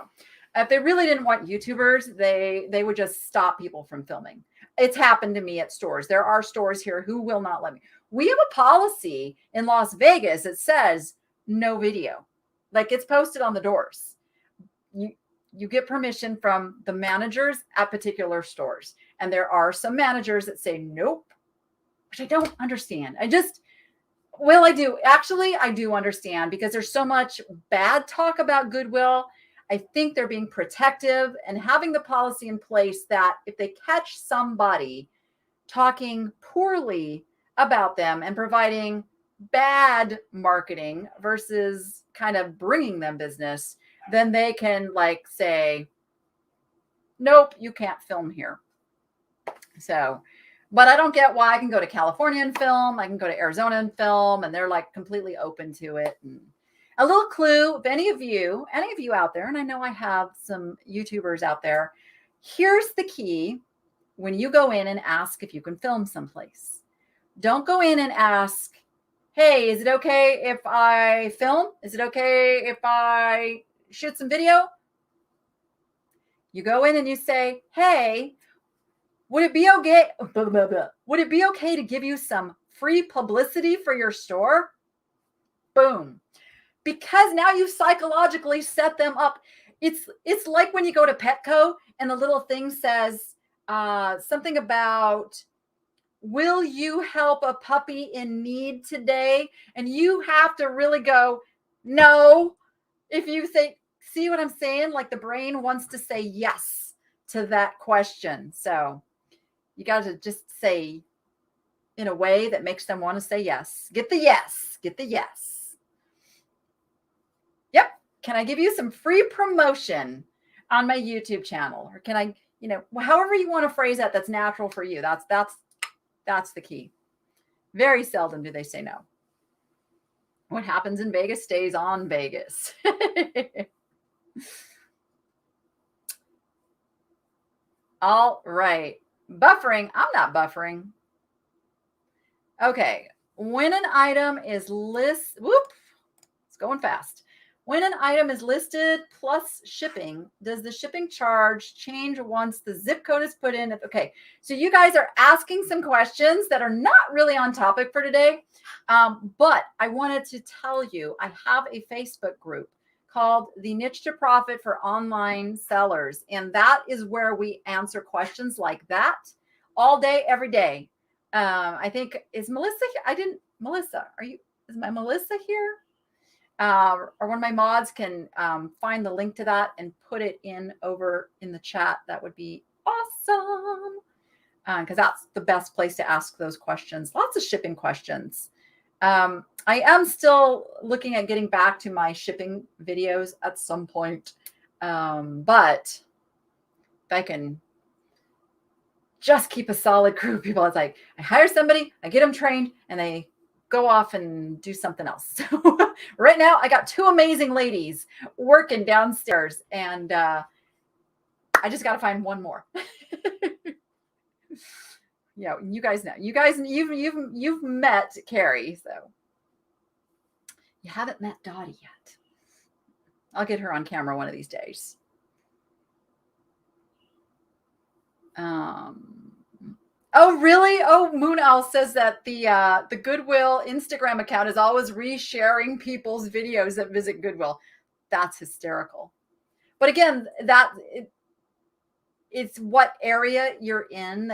If they really didn't want YouTubers, they would just stop people from filming. It's happened to me at stores. There are stores here who will not let me. We have a policy in Las Vegas that says no video. Like, it's posted on the doors. You get permission from the managers at particular stores. And there are some managers that say nope, which I don't understand. I do. Actually, I do understand, because there's so much bad talk about Goodwill. I think they're being protective and having the policy in place that if they catch somebody talking poorly about them and providing bad marketing versus kind of bringing them business, then they can like say, nope, you can't film here. So, but I don't get why. I can go to California and film. I can go to Arizona and film, and they're like completely open to it. And a little clue, if any of you out there, and I know I have some YouTubers out there, here's the key when you go in and ask if you can film someplace. Don't go in and ask, hey, is it okay if I film? Is it okay if I shoot some video? You go in and you say, hey, would it be okay? Would it be okay to give you some free publicity for your store? Boom. Because now you psychologically set them up. It's like when you go to Petco and the little thing says something about, will you help a puppy in need today? And you have to really go, no. If you say, see what I'm saying? Like, the brain wants to say yes to that question. So you got to just say in a way that makes them want to say yes. Get the yes. Get the yes. Yep. Can I give you some free promotion on my YouTube channel? Or can I, however you want to phrase that, that's natural for you. That's the key. Very seldom do they say no. What happens in Vegas stays on Vegas. All right. Buffering. I'm not buffering. Okay. When an item is it's going fast. When an item is listed plus shipping, does the shipping charge change once the zip code is put in? Okay. So you guys are asking some questions that are not really on topic for today. But I wanted to tell you, I have a Facebook group called The Niche to Profit for Online Sellers. And that is where we answer questions like that all day, every day. I think, is Melissa here? Melissa, is my Melissa here? Or one of my mods can find the link to that and put it over in the chat. That would be awesome. Because that's the best place to ask those questions. Lots of shipping questions. I am still looking at getting back to my shipping videos at some point. But if I can just keep a solid crew of people, it's like I hire somebody, I get them trained, and they go off and do something else. So right now I got two amazing ladies working downstairs, and I just got to find one more. Yeah, you guys know. You've met Carrie, so you haven't met Dottie yet. I'll get her on camera one of these days. Oh, really? Oh, Moon Owl says that the Goodwill Instagram account is always resharing people's videos that visit Goodwill. That's hysterical. But again, it's what area you're in.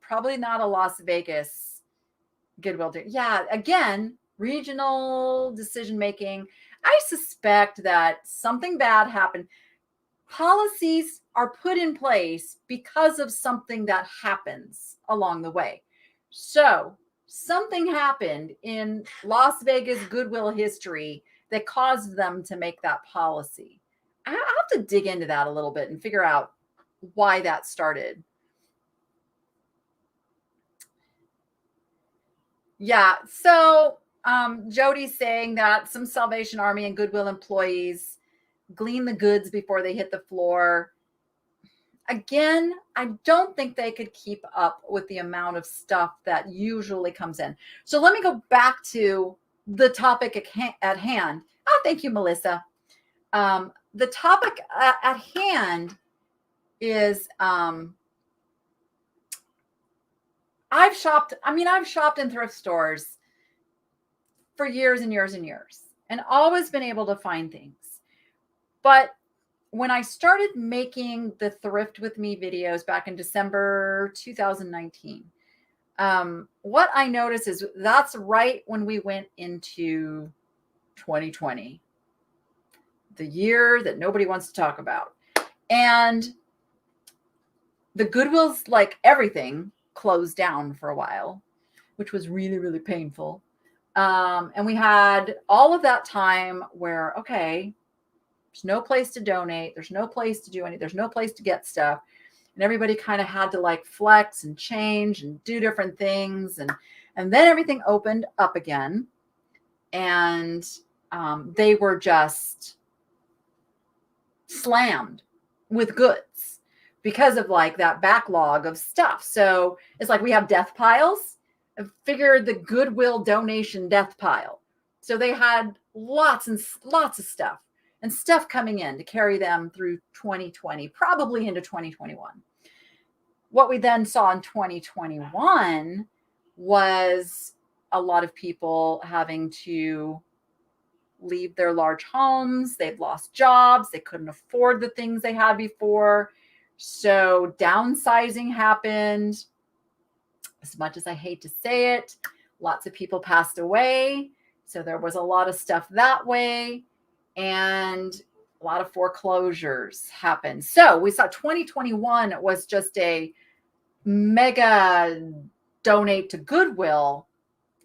Probably not a Las Vegas Goodwill. Yeah, again, regional decision making. I suspect that something bad happened. Policies are put in place because of something that happens along the way. So something happened in Las Vegas Goodwill history that caused them to make that policy. I'll have to dig into that a little bit and figure out why that started. Yeah. So Jody's saying that some Salvation Army and Goodwill employees glean the goods before they hit the floor. Again, I don't think they could keep up with the amount of stuff that usually comes in. So let me go back to the topic at hand. Oh, thank you, Melissa. The topic at hand is I've shopped in thrift stores for years and years and years and always been able to find things. But when I started making the Thrift with Me videos back in December 2019, what I noticed is that's right when we went into 2020, the year that nobody wants to talk about. And the Goodwills, like everything, closed down for a while, which was really, really painful. And we had all of that time where, okay, there's no place to donate. There's no place to do anything. There's no place to get stuff. And everybody kind of had to like flex and change and do different things. And then everything opened up again. And they were just slammed with goods because of like that backlog of stuff. So it's like we have death piles. I figured the Goodwill donation death pile. So they had lots and lots of stuff. And stuff coming in to carry them through 2020, probably into 2021. What we then saw in 2021 was a lot of people having to leave their large homes. They'd lost jobs. They couldn't afford the things they had before. So downsizing happened. As much as I hate to say it, lots of people passed away. So there was a lot of stuff that way. And a lot of foreclosures happened. So we saw 2021 was just a mega donate to Goodwill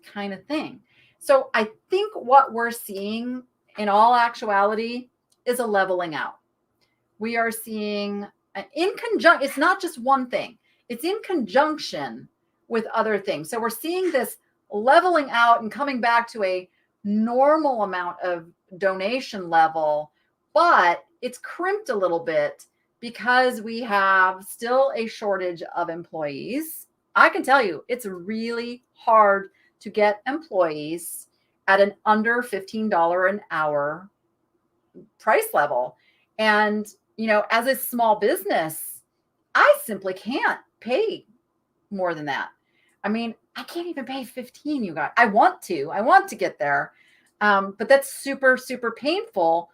kind of thing. So I think what we're seeing in all actuality is a leveling out. We are seeing in conjunction, it's not just one thing, it's in conjunction with other things. So we're seeing this leveling out and coming back to a normal amount of donation level, but it's crimped a little bit because we have still a shortage of employees. I can tell you it's really hard to get employees at an under $15 an hour price level. And, you know, as a small business, I simply can't pay more than that. I mean, I can't even pay 15, you guys. I want to get there. But that's super, super painful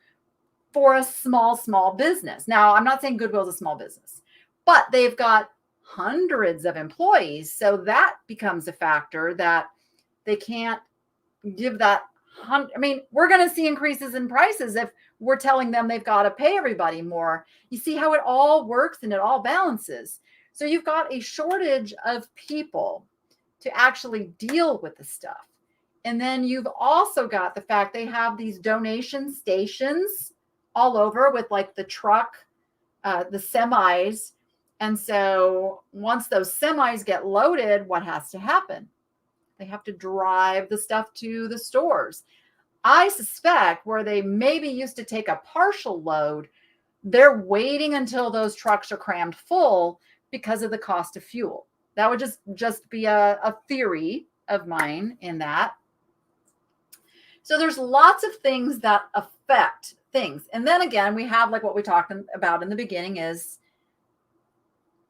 for a small business. Now, I'm not saying Goodwill is a small business, but they've got hundreds of employees. So that becomes a factor that they can't give that. I mean, we're going to see increases in prices if we're telling them they've got to pay everybody more. You see how it all works and it all balances. So you've got a shortage of people to actually deal with the stuff. And then you've also got the fact they have these donation stations all over with like the truck, the semis. And so once those semis get loaded, what has to happen? They have to drive the stuff to the stores. I suspect where they maybe used to take a partial load, they're waiting until those trucks are crammed full because of the cost of fuel. That would just be a theory of mine in that. So there's lots of things that affect things. And then again, we have like what we talked about in the beginning is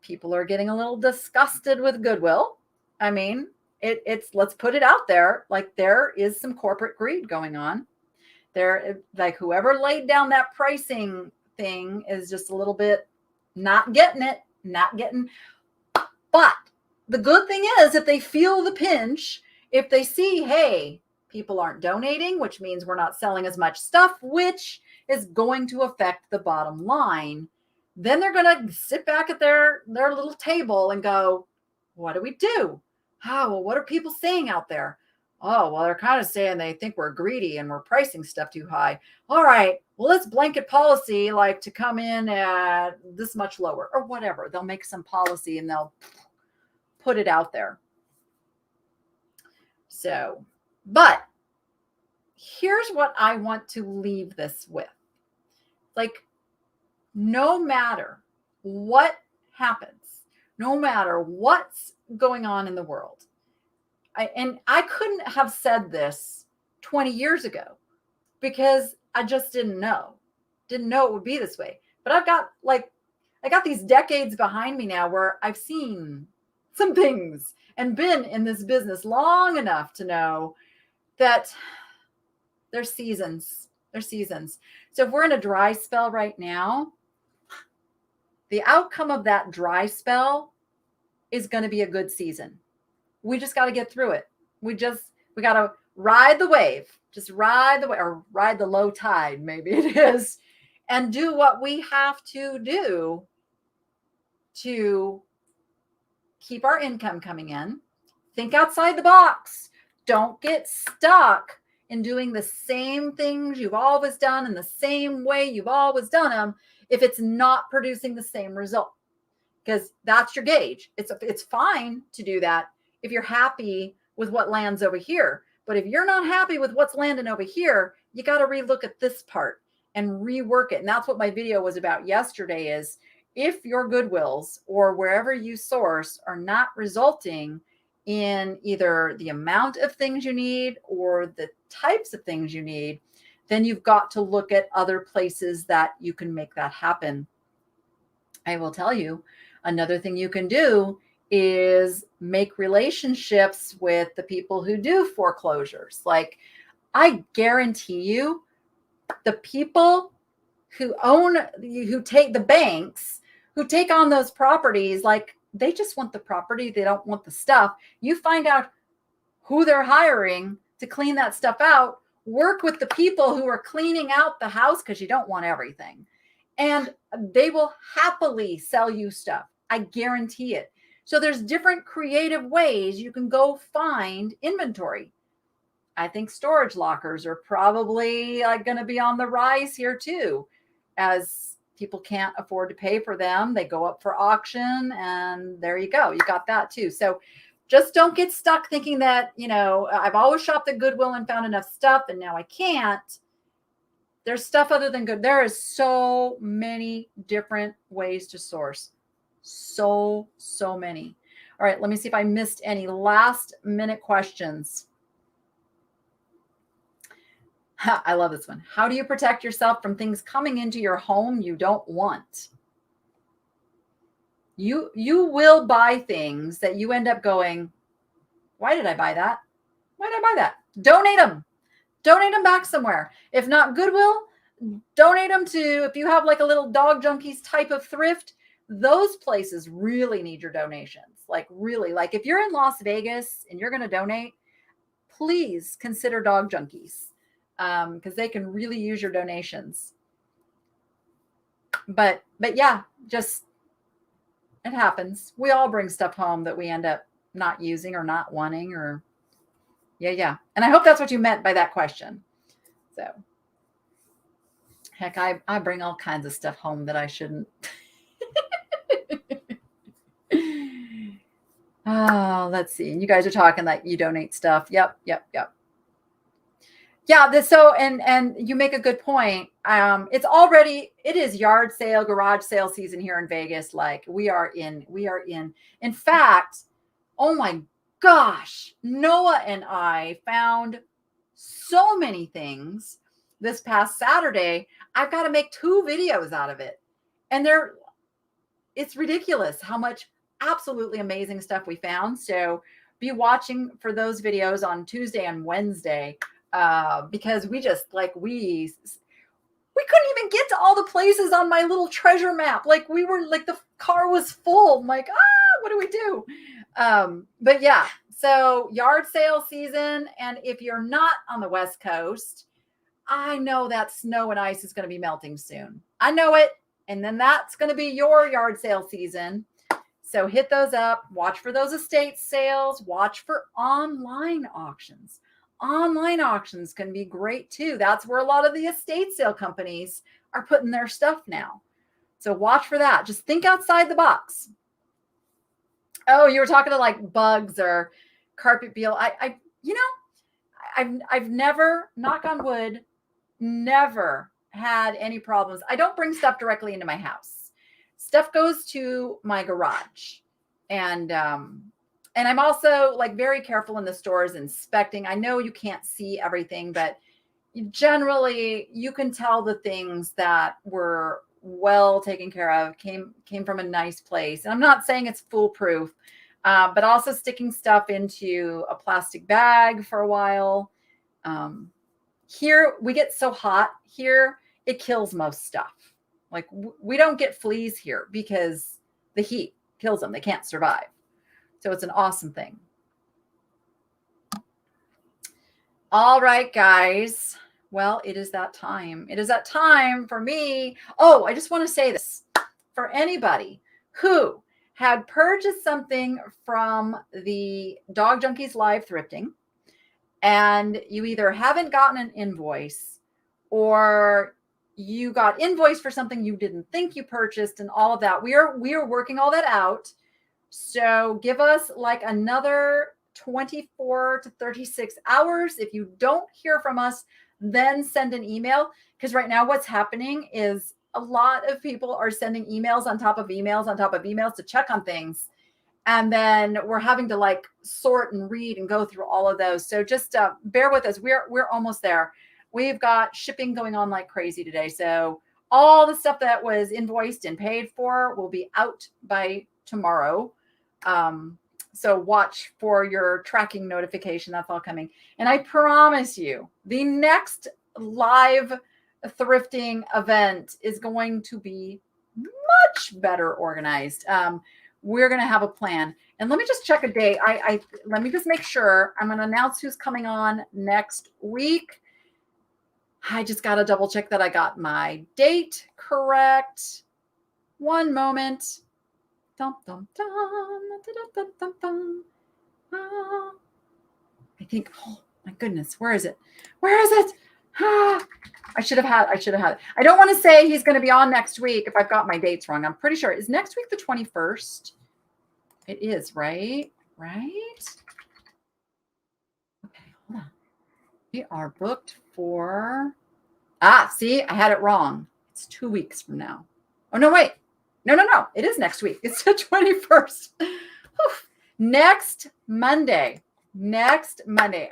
people are getting a little disgusted with Goodwill. I mean, it's let's put it out there. Like there is some corporate greed going on there. Like whoever laid down that pricing thing is just a little bit not getting it, but the good thing is if they feel the pinch, if they see, hey, people aren't donating, which means we're not selling as much stuff, which is going to affect the bottom line, then they're going to sit back at their little table and go, what do we do? Oh, well, what are people saying out there? Oh, well, they're kind of saying they think we're greedy and we're pricing stuff too high. All right, well, let's blanket policy like to come in at this much lower or whatever. They'll make some policy and they'll put it out there. So, but here's what I want to leave this with. Like, no matter what happens, no matter what's going on in the world, I couldn't have said this 20 years ago because I just didn't know it would be this way. But I got these decades behind me now where I've seen some things and been in this business long enough to know that there's seasons. So if we're in a dry spell right now, the outcome of that dry spell is going to be a good season. We just got to get through it. We got to ride the wave, just ride the wave, or ride the low tide, maybe it is, and do what we have to do to keep our income coming in. Think outside the box. Don't get stuck in doing the same things you've always done in the same way you've always done them if it's not producing the same result, because that's your gauge. It's fine to do that if you're happy with what lands over here. But if you're not happy with what's landing over here, you got to relook at this part and rework it. And that's what my video was about yesterday is if your Goodwills or wherever you source are not resulting in either the amount of things you need or the types of things you need, then you've got to look at other places that you can make that happen. I will tell you, another thing you can do is make relationships with the people who do foreclosures. Like, I guarantee you, the people who take the banks, who take on those properties, like, they just want the property. They don't want the stuff. You find out who they're hiring to clean that stuff out. Work with the people who are cleaning out the house because you don't want everything. And they will happily sell you stuff. I guarantee it. So there's different creative ways you can go find inventory. I think storage lockers are probably going to be on the rise here too, as people can't afford to pay for them. They go up for auction, and there you go. You got that too. So just don't get stuck thinking that, I've always shopped at Goodwill and found enough stuff and now I can't. There's stuff other than good. There is so many different ways to source. So many. All right, let me see if I missed any last minute questions. I love this one. How do you protect yourself from things coming into your home you don't want? You will buy things that you end up going, why did I buy that? Why did I buy that? Donate them. Donate them back somewhere. If not Goodwill, donate them to, if you have like a little dog junkies type of thrift, those places really need your donations. Like really, like if you're in Las Vegas and you're going to donate, please consider dog junkies. Because they can really use your donations. But yeah, just, it happens. We all bring stuff home that we end up not using or not wanting, or yeah. And I hope that's what you meant by that question. So heck, I bring all kinds of stuff home that I shouldn't. Oh, let's see. You guys are talking that you donate stuff. Yep. Yeah, and you make a good point. It is yard sale, garage sale season here in Vegas. Like we are in. In fact, oh my gosh, Noah and I found so many things this past Saturday. I've got to make 2 videos out of it. And it's ridiculous how much absolutely amazing stuff we found. So be watching for those videos on Tuesday and Wednesday. Because we just we couldn't even get to all the places on my little treasure map. Like we were like, the car was full. I'm like, what do we do? But yeah, so yard sale season. And if you're not on the West Coast, I know that snow and ice is going to be melting soon. I know it. And then that's going to be your yard sale season. So hit those up, watch for those estate sales, watch for online auctions. Online auctions can be great too. That's where a lot of the estate sale companies are putting their stuff now. So watch for that. Just think outside the box. Oh, you were talking to like bugs or carpet beetle. I've never, knock on wood, never had any problems. I don't bring stuff directly into my house. Stuff goes to my garage. And I'm also like very careful in the stores inspecting. I know you can't see everything, but generally you can tell the things that were well taken care of, came from a nice place. And I'm not saying it's foolproof, but also sticking stuff into a plastic bag for a while. Here we get so hot here, it kills most stuff. Like we don't get fleas here because the heat kills them. They can't survive. So it's an awesome thing. All right, guys. Well, it is that time. It is that time for me. Oh, I just want to say this for anybody who had purchased something from the Dog Junkies Live Thrifting and you either haven't gotten an invoice or you got invoiced for something you didn't think you purchased and all of that. We are working all that out. So give us like another 24 to 36 hours. If you don't hear from us, then send an email. Because right now what's happening is a lot of people are sending emails on top of emails on top of emails to check on things. And then we're having to like sort and read and go through all of those. So just bear with us. We're almost there. We've got shipping going on like crazy today. So all the stuff that was invoiced and paid for will be out by tomorrow. So watch for your tracking notification. That's all coming. And I promise you, the next live thrifting event is going to be much better organized. We're going to have a plan. And let me just check a date. Let me just make sure. I'm going to announce who's coming on next week. I just got to double check that I got my date correct. One moment. Dum, dum, dum, dum, dum, dum. I think, oh my goodness, where is it? Where is it? I should have had it. I don't want to say he's going to be on next week if I've got my dates wrong. I'm pretty sure. Is next week the 21st? It is, right? Right? Okay, hold on. We are booked for, see, I had it wrong. It's 2 weeks from now. Oh, no, wait. No. It is next week. It's the 21st. Next Monday.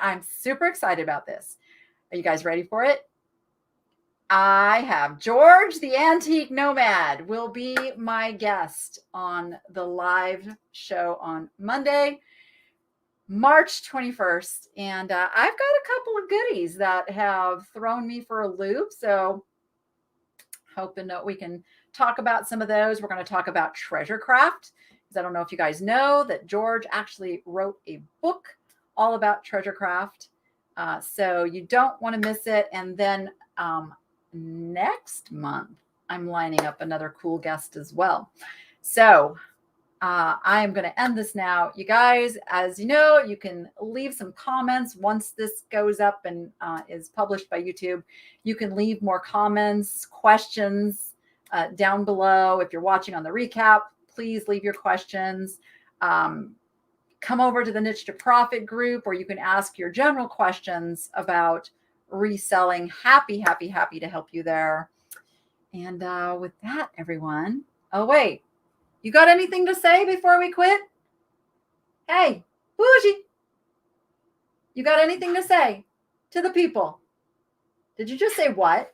I'm super excited about this. Are you guys ready for it? I have George, the Antique Nomad, will be my guest on the live show on Monday, March 21st. And I've got a couple of goodies that have thrown me for a loop. So hoping that we can talk about some of those. We're going to talk about treasure craft, because I don't know if you guys know that George actually wrote a book all about treasure craft. So you don't want to miss it. And then next month, I'm lining up another cool guest as well. So I am going to end this now. You guys, as you know, you can leave some comments once this goes up and is published by YouTube. You can leave more comments, questions down below. If you're watching on the recap, please leave your questions. Come over to the Niche to Profit group where you can ask your general questions about reselling. Happy to help you there. And with that, everyone. Oh, wait. You got anything to say before we quit? Hey, Bougie. You got anything to say to the people? Did you just say what?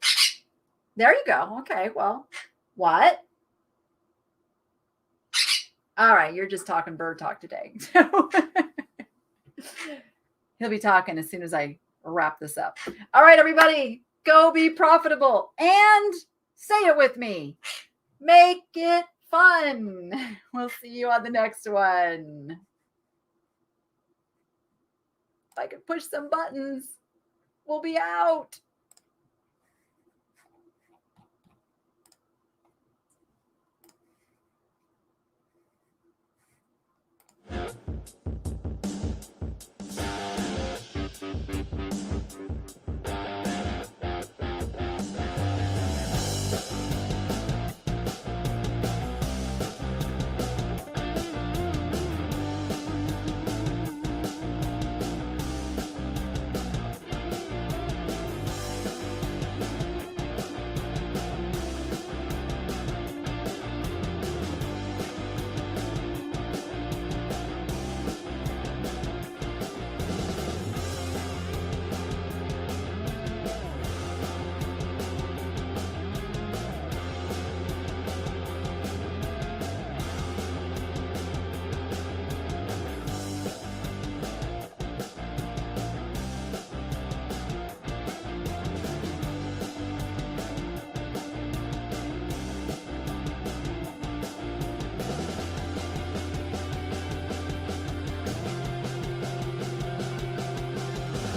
There you go. Okay, well, what? All right, you're just talking bird talk today. He'll be talking as soon as I wrap this up. All right, everybody, go be profitable and say it with me. Make it fun. We'll see you on the next one. If I can push some buttons, we'll be out.